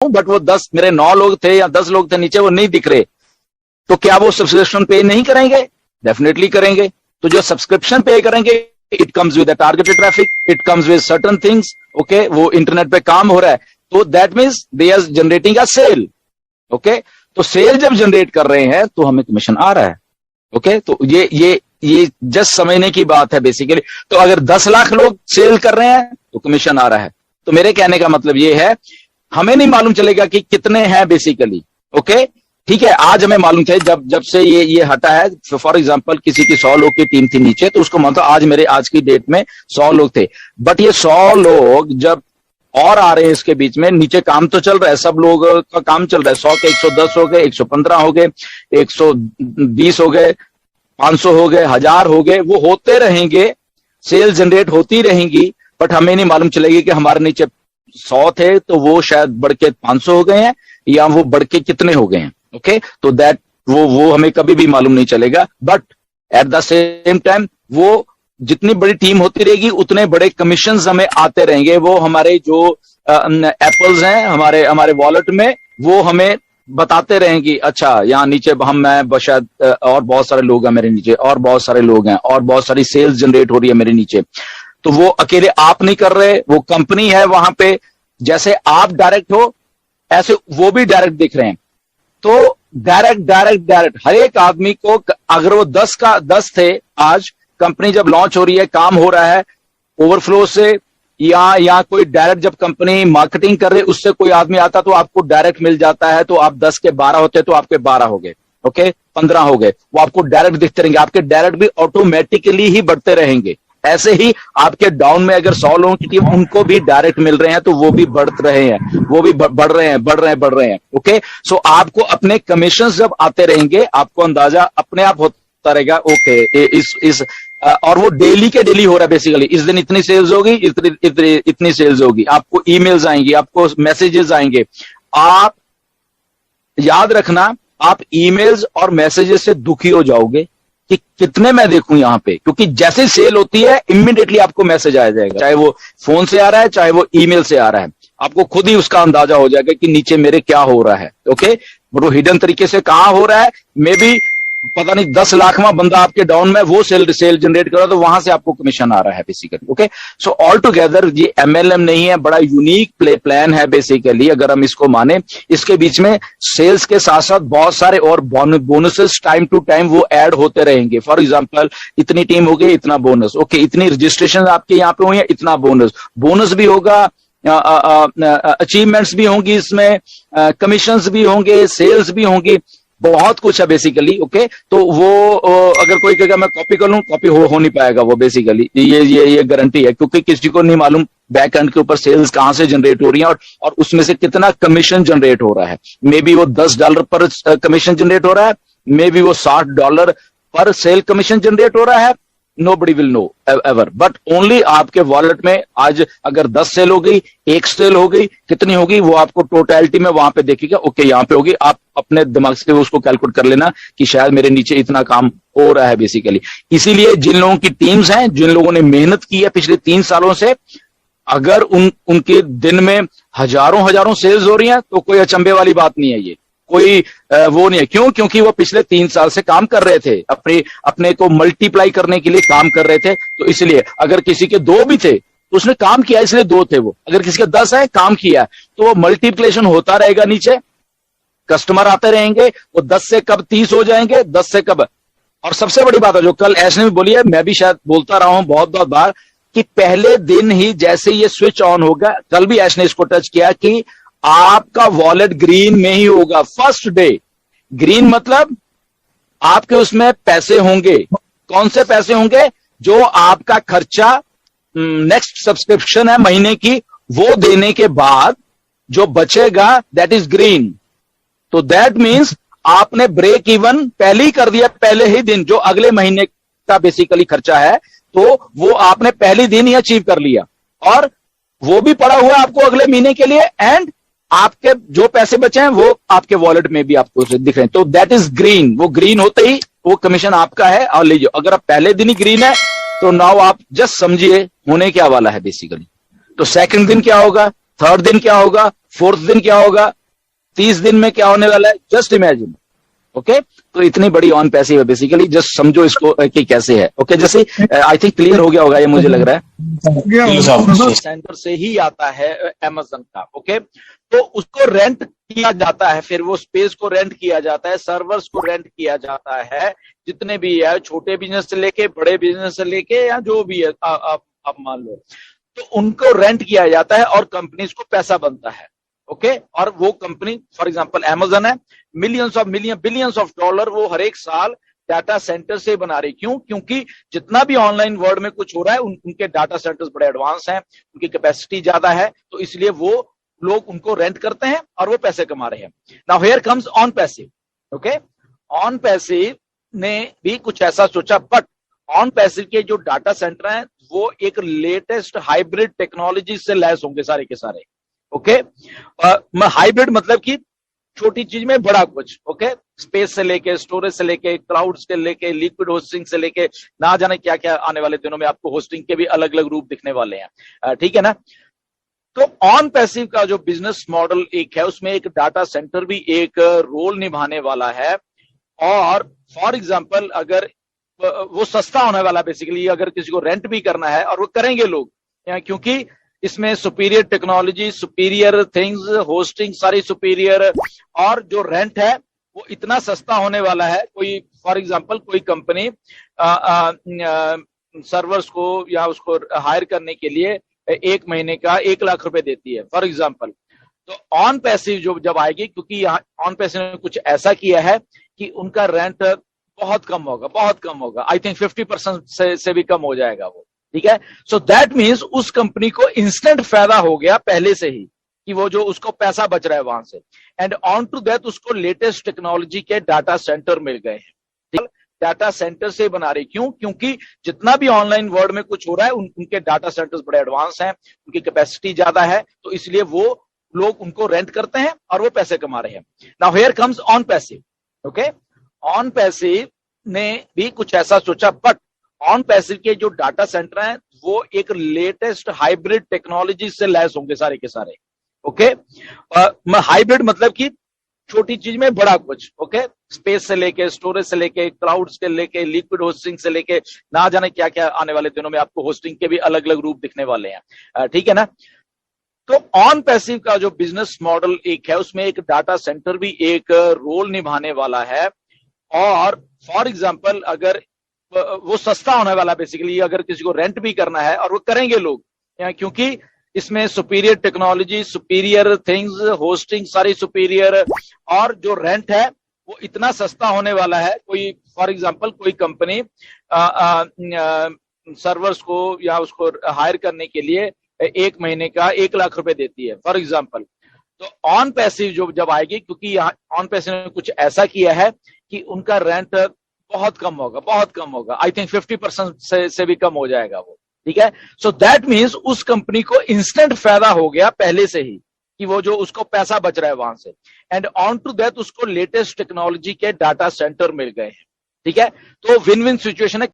हूं बट वो 10 मेरे 9 लोग थे या 10 लोग थे नीचे, वो नहीं दिख रहे, तो क्या वो सब्सक्रिप्शन पे नहीं करेंगे? डेफिनेटली करेंगे। तो जो सब्सक्रिप्शन पे करेंगे, it comes with targeted traffic, it comes with certain things, okay, वो इंटरनेट पे काम हो रहा है, तो that means they are generating a sale, okay. तो सेल जब जनरेट कर रहे हैं तो हमें कमीशन आ रहा है, ओके। तो ये जस्ट समझने की बात है बेसिकली। तो अगर 10 लाख लोग सेल कर रहे हैं तो कमीशन आ रहा है। तो मेरे कहने का मतलब ये है, हमें नहीं मालूम चलेगा कि कितने हैं बेसिकली, ओके, ठीक है। आज हमें मालूम थे जब से ये हटा है, फॉर एग्जांपल किसी की 100 लोग की टीम थी नीचे, तो उसको मानता आज मेरे आज की डेट में 100 लोग थे, बट ये 100 लोग जब और आ रहे हैं इसके बीच में, नीचे काम तो चल रहा है, सब लोग का काम चल रहा है, 100 के 110 हो गए, 115 हो गए, 120 हो गए, 500 हो गए, 1000 हो गए, वो होते रहेंगे, सेल जनरेट होती रहेंगी, बट हमें नहीं मालूम चलेगी कि हमारे नीचे 100 थे तो वो शायद बढ़ के 500 हो गए हैं, या वो बढ़ के कितने हो गए हैं, ओके। तो दैट वो हमें कभी भी मालूम नहीं चलेगा, but at the same time वो जितनी बड़ी टीम होती रहेगी उतने बड़े कमीशंस हमें आते रहेंगे। वो हमारे जो एप्पल्स हैं हमारे वॉलेट में, वो हमें बताते रहेंगी, अच्छा यहाँ नीचे मैं शायद और बहुत सारे लोग हैं मेरे नीचे, और बहुत सारे लोग हैं, और बहुत सारी सेल्स जनरेट हो रही है मेरे नीचे। तो वो अकेले आप नहीं कर रहे, वो कंपनी है वहां पे, जैसे आप डायरेक्ट हो ऐसे वो भी डायरेक्ट दिख रहे हैं। तो डायरेक्ट हर एक आदमी को, अगर वो 10 थे, आज कंपनी जब लॉन्च हो रही है, काम हो रहा है ओवरफ्लो से, या कोई डायरेक्ट जब कंपनी मार्केटिंग कर रही है उससे कोई आदमी आता तो आपको डायरेक्ट मिल जाता है, तो आप 10 के 12 होते तो आपके 12 हो गए, ओके, 15 हो गए, वो आपको डायरेक्ट दिखते रहेंगे, आपके डायरेक्ट भी ऑटोमेटिकली ही बढ़ते रहेंगे। ऐसे ही आपके डाउन में अगर 100 लोगों की टीम, उनको भी डायरेक्ट मिल रहे हैं तो वो भी बढ़ रहे हैं, वो भी बढ़ रहे हैं, ओके। सो आपको अपने कमीशन जब आते रहेंगे, आपको अंदाजा अपने आप होता रहेगा, ओके, और वो डेली के डेली हो रहा है बेसिकली, इस दिन इतनी सेल्स होगी, इतनी सेल्स होगी, आपको ईमेल्स आएंगी, आपको मैसेजेस आएंगे। आप याद रखना, आप ईमेल्स और मैसेजेस से दुखी हो जाओगे कि कितने मैं देखूं यहां पे, क्योंकि जैसे सेल होती है इमीडिएटली आपको मैसेज आ जाएगा, चाहे वो फोन से आ रहा है, चाहे वो ईमेल से आ रहा है, आपको खुद ही उसका अंदाजा हो जाएगा कि नीचे मेरे क्या हो रहा है, ओके। बट वो हिडन तरीके से कहां हो रहा है, मे बी पता नहीं 10 लाखवां बंदा आपके डाउन में वो सेल जनरेट कर रहा है, तो वहां से आपको कमीशन आ रहा है basically, okay. So all together ये एमएलएम नहीं है, बड़ा यूनिक प्लान है बेसिकली, अगर हम इसको माने। इसके बीच में सेल्स के साथ साथ बहुत सारे और बोनसेस टाइम टू टाइम वो ऐड होते रहेंगे। फॉर एग्जांपल, इतनी टीम हो गई, इतना बोनस, ओके, इतनी रजिस्ट्रेशन आपके यहाँ पे हुई है, इतना बोनस भी होगा, अचीवमेंट्स भी होंगी इसमें, कमीशंस भी होंगे, सेल्स भी होंगी, बहुत कुछ है बेसिकली, ओके। तो वो अगर कोई कहेगा मैं कॉपी कर लूं, कॉपी हो नहीं पाएगा वो बेसिकली, ये गारंटी है, क्योंकि किसी को नहीं मालूम बैक एंड के ऊपर सेल्स कहां से जनरेट हो रही है, और उसमें से कितना कमीशन जनरेट हो रहा है। मे बी वो $10 पर कमीशन जनरेट हो रहा है, मे बी वो $60 पर सेल कमीशन जनरेट हो रहा है, nobody will know ever, but only आपके वॉलेट में आज अगर 10 सेल हो गई, 1 सेल हो गई, कितनी होगी वो आपको टोटलिटी में वहां पे देखेगा, ओके यहाँ पे होगी, आप अपने दिमाग से उसको कैलकुलेट कर लेना कि शायद मेरे नीचे इतना काम हो रहा है बेसिकली। इसीलिए जिन लोगों की टीम्स हैं, जिन लोगों ने मेहनत की है पिछले 3 सालों से, अगर उनके दिन में हजारों सेल्स हो रही हैं तो कोई अचंभे वाली बात नहीं है, ये कोई वो नहीं है। क्यों? क्योंकि वो पिछले 3 साल से काम कर रहे थे, अपने को मल्टीप्लाई करने के लिए काम कर रहे थे। तो इसलिए अगर किसी के 2 भी थे तो उसने काम किया, इसलिए 2 थे वो। अगर किसी के 10 है, काम किया, तो वो मल्टीप्लिकेशन होता रहेगा, नीचे कस्टमर आते रहेंगे, वो 10 से कब 30 हो जाएंगे, 10 से कब। और सबसे बड़ी बात है जो कल ऐश ने भी बोली है, मैं भी शायद बोलता रहा हूं बहुत बार, कि पहले दिन ही जैसे ये स्विच ऑन होगा, कल भी ऐश ने इसको टच किया कि आपका वॉलेट ग्रीन में ही होगा फर्स्ट डे। ग्रीन मतलब आपके उसमें पैसे होंगे। कौन से पैसे होंगे? जो आपका खर्चा नेक्स्ट सब्सक्रिप्शन है महीने की, वो देने के बाद जो बचेगा दैट इज ग्रीन। तो दैट मीन्स आपने ब्रेक इवन पहले ही कर दिया, पहले ही दिन, जो अगले महीने का बेसिकली खर्चा है, तो वो आपने पहले दिन ही अचीव कर लिया, और वो भी पड़ा हुआ आपको अगले महीने के लिए, एंड आपके जो पैसे बचे हैं वो आपके वॉलेट में भी आपको दिख रहे हैं। तो दैट इज ग्रीन। वो ग्रीन होते ही वो कमीशन आपका है और लीजिए। अगर आप पहले दिन ही ग्रीन है तो नाउ आप जस्ट समझिए होने क्या वाला है बेसिकली। तो सेकंड दिन क्या होगा? थर्ड दिन क्या होगा, फोर्थ दिन क्या होगा, 30 दिन में क्या होने वाला है, जस्ट इमेजिन। ओके, तो इतनी बड़ी ऑन पैसिव है बेसिकली, जस्ट समझो इसको कि कैसे है। ओके, जैसे आई थिंक क्लियर हो गया होगा ये, मुझे लग रहा है। सेंटर से ही आता है अमेज़न का। ओके, तो उसको रेंट किया जाता है, फिर वो स्पेस को रेंट किया जाता है, सर्वर्स को रेंट किया जाता है, जितने भी है, छोटे बिजनेस से लेके बड़े बिजनेस से लेके या जो भी है आप मान लो, तो उनको रेंट किया जाता है और कंपनीज को पैसा बनता है। ओके, और वो कंपनी फॉर एग्जांपल अमेज़न है, बिलियंस ऑफ डॉलर वो हर एक साल डाटा सेंटर से बना रही। क्यों? क्योंकि जितना भी ऑनलाइन वर्ल्ड में कुछ हो रहा है, उनके डाटा सेंटर्स बड़े एडवांस हैं, उनकी कैपेसिटी ज्यादा है, तो इसलिए वो लोग उनको रेंट करते हैं और वो पैसे कमा रहे हैं। Now here comes on passive. Okay, on passive ने भी कुछ ऐसा सोचा, बट ऑन पैसिव के जो डाटा सेंटर हैं वो एक लेटेस्ट हाइब्रिड टेक्नोलॉजी से लैस होंगे सारे के सारे। ओके, हाइब्रिड मतलब कि छोटी चीज में बड़ा कुछ। ओके, स्पेस से लेके, स्टोरेज से लेके, क्लाउड से लेके, लिक्विड होस्टिंग से लेके, ना जाने क्या क्या आने वाले दिनों में आपको होस्टिंग के भी अलग अलग रूप दिखने वाले हैं। ठीक है ना? तो ऑन पैसिव का जो बिजनेस मॉडल एक है, उसमें एक डाटा सेंटर भी एक रोल निभाने वाला है। और फॉर एग्जांपल अगर वो सस्ता होने वाला, बेसिकली अगर किसी को रेंट भी करना है, और वो करेंगे लोग, क्योंकि इसमें superior technology, superior things, hosting सारी सुपीरियर, और जो रेंट है वो इतना सस्ता होने वाला है। कोई फॉर एग्जांपल कोई कंपनी सर्वर्स को या उसको हायर करने के लिए 1 महीने का 1 लाख रुपए देती है फॉर एग्जांपल। तो ऑन पैसिव जो जब आएगी, क्योंकि यहाँ ऑन पैसिव ने कुछ ऐसा किया है कि उनका रेंट बहुत कम होगा, बहुत कम होगा, आई थिंक 50% से भी कम हो जाएगा वो। ठीक है, सो दैट मीन्स उस कंपनी को इंस्टेंट फायदा हो गया पहले से ही, कि वो जो उसको पैसा बच रहा है वहां से, एंड ऑन टू दैट उसको लेटेस्ट टेक्नोलॉजी के डाटा सेंटर मिल गए हैं। डाटा सेंटर से बना रही। क्यों? क्योंकि जितना भी ऑनलाइन वर्ल्ड में कुछ हो रहा है, उनके डाटा सेंटर्स बड़े एडवांस हैं, उनकी कैपेसिटी ज्यादा है, तो इसलिए वो लोग उनको रेंट करते हैं और वो पैसे कमा रहे हैं। Now here comes on passive. Okay, on passive ने भी कुछ ऐसा सोचा, बट ऑन पैसिव के जो डाटा सेंटर हैं वो एक लेटेस्ट हाइब्रिड टेक्नोलॉजी से लैस होंगे सारे के सारे। ओके, हाइब्रिड मतलब कि छोटी चीज में बड़ा कुछ। ओके, स्पेस से लेके, स्टोरेज से लेके, क्लाउड से लेके, लिक्विड होस्टिंग से लेके, ना जाने क्या क्या आने वाले दिनों में आपको होस्टिंग के भी अलग अलग रूप दिखने वाले हैं। ठीक है ना? तो ऑन पैसिव का जो बिजनेस मॉडल एक है, उसमें एक डाटा सेंटर भी एक रोल निभाने वाला है। और फॉर एग्जांपल अगर वो सस्ता होने वाला, बेसिकली अगर किसी को रेंट भी करना है, और वो करेंगे लोग, क्योंकि इसमें superior technology, superior things, hosting सारी सुपीरियर, और जो रेंट है वो इतना सस्ता होने वाला है। कोई फॉर एग्जांपल कोई कंपनी सर्वर्स को या उसको हायर करने के लिए 1 महीने का 1 लाख रुपए देती है फॉर एग्जांपल। तो ऑन पैसिव जो जब आएगी, क्योंकि यहाँ ऑन पैसिव ने कुछ ऐसा किया है कि उनका रेंट बहुत कम होगा, बहुत कम होगा, आई थिंक 50% से भी कम हो जाएगा वो। ठीक है, सो दैट मीन्स उस कंपनी को इंस्टेंट फायदा हो गया पहले से ही, कि वो जो उसको पैसा बच रहा है वहां से, एंड ऑन टू दैट उसको लेटेस्ट टेक्नोलॉजी के डाटा सेंटर मिल गए हैं। ठीक है, तो विन विन सिचुएशन है।